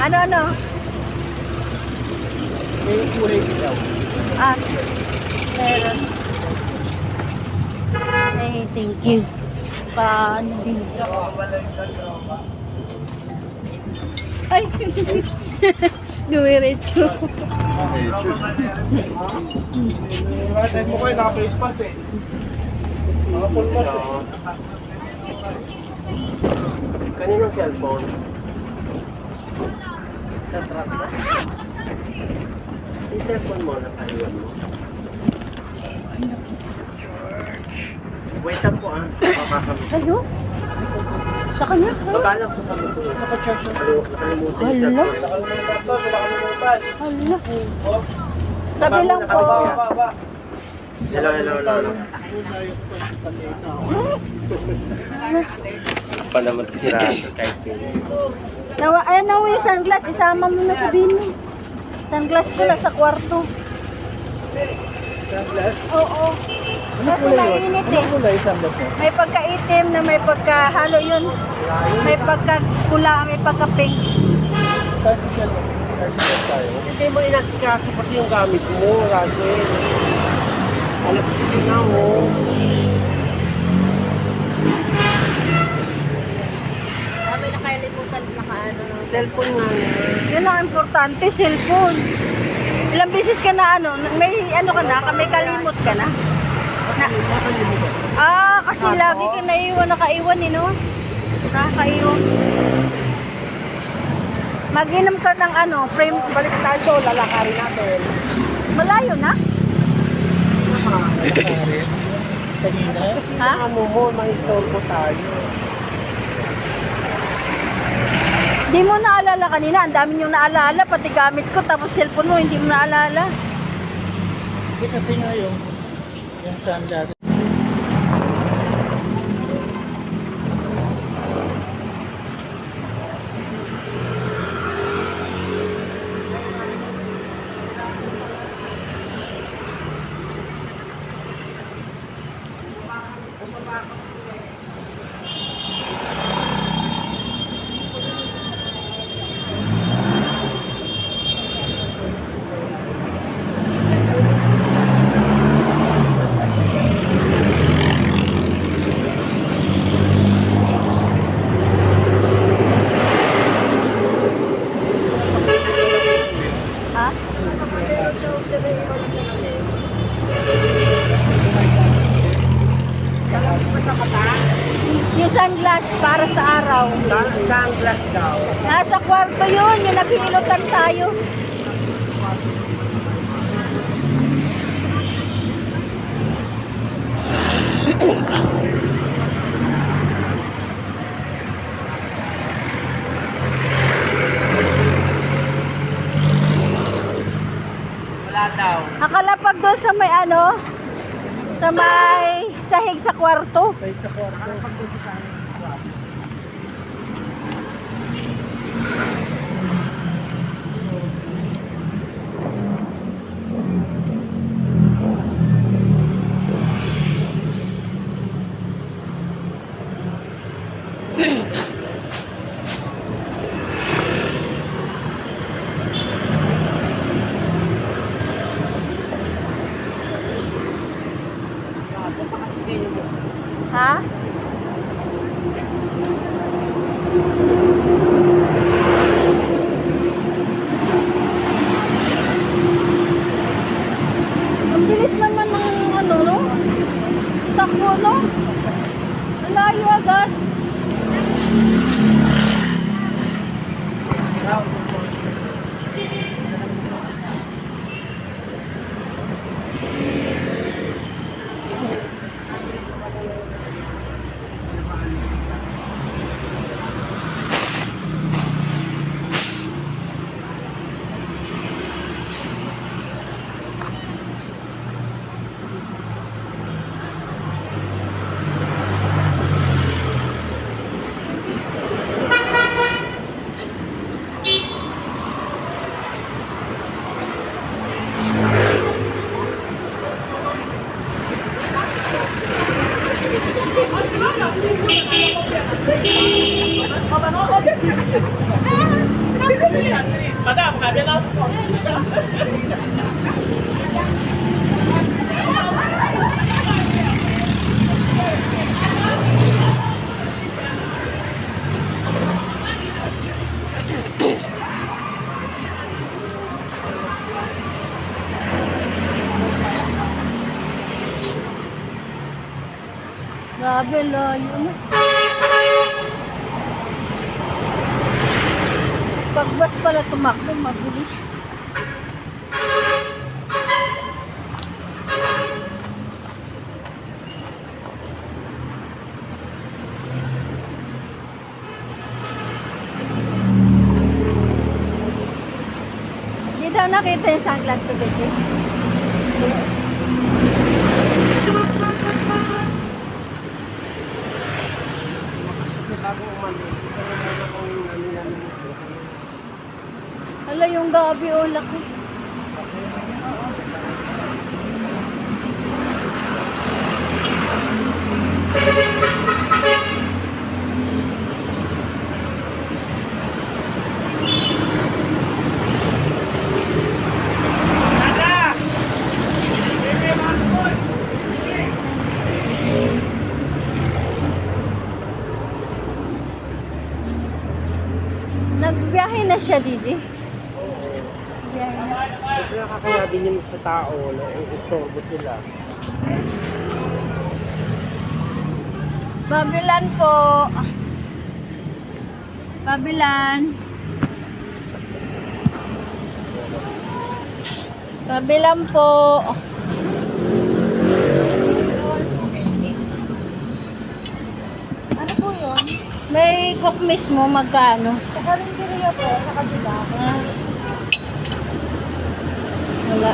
Ano? May kulay dilaw. Ah, meron. Ay, thank you. Paano dito? Ay, dumiretso. Right mo kayo, naka-face pass eh. Mga full pass eh. Kaninong cellphone? Sa truck ba? Yung cellphone mo, nakaliwan mo. Wait lang po makakamit. Sa'yo? Sa kanya? Pagkalang po kami po. Naka-charge na. Nakalimutan yung Hala. cellphone. Nakalimutan to, nakalimutan. Hala. Tabi lang po. Hello. Pa naman si Raso kahit Ayan na yung sunglass. Isama mo na sabihin mo. Sunglass ko na sa kwarto. Sunglass? Oo. Ano Kasi kulay yun? mainit Ano eh. kulay sunglass mo? May pagka-itim na may pagka-halo yun. May pagka-pula, may pagka-pink. Bicycle tayo. Hindi mo inatsikaso kasi yung gamit mo, Russell. Alas 10 na mo. May nakalimutan, nakaano ng Cellphone nga niya. Yun ang importante, cellphone. Ilang beses ka na may ano ka na, may kalimot ka na. Kasi lagi ka nakaiwan no? Nakakaiwan. Mag-inom ka ng frame. Balik tayo, lalakarin natin. Malayo na? Kanina? Ha? Ma-install ko tayo. Hindi mo naalala kanina, ang dami niyong naalala, pati gamit ko, tapos cellphone mo, hindi mo naalala. Hindi kasi nga yung sunglass. Ha? Yung sunglass para sa araw. Sunglass daw. Nasa kwarto yun, yung naghihilutan tayo. Wala daw. Nakalapag doon sa may sa may sahig sa kwarto. Sa kwarto. Ha? Ang bilis naman ng no? Takbo, no? Malayo agad. Grabe, layo na. Pag bus pala tumakbo, mabilis. Di daw nakita yung sunglass ko dito. Kasi bago umalis, ito na muna kung ano yan. Hala, yung gabi o laki. Nagbiyahe na siya, DJ. Biyahe na. Ito nakakaya din yun sa tao na istorbo sila. Babilan po. Babilan. Babilan po. Ano po yun? May cook mismo, magkano? Sa karinderiya po, sa kabila. Wala.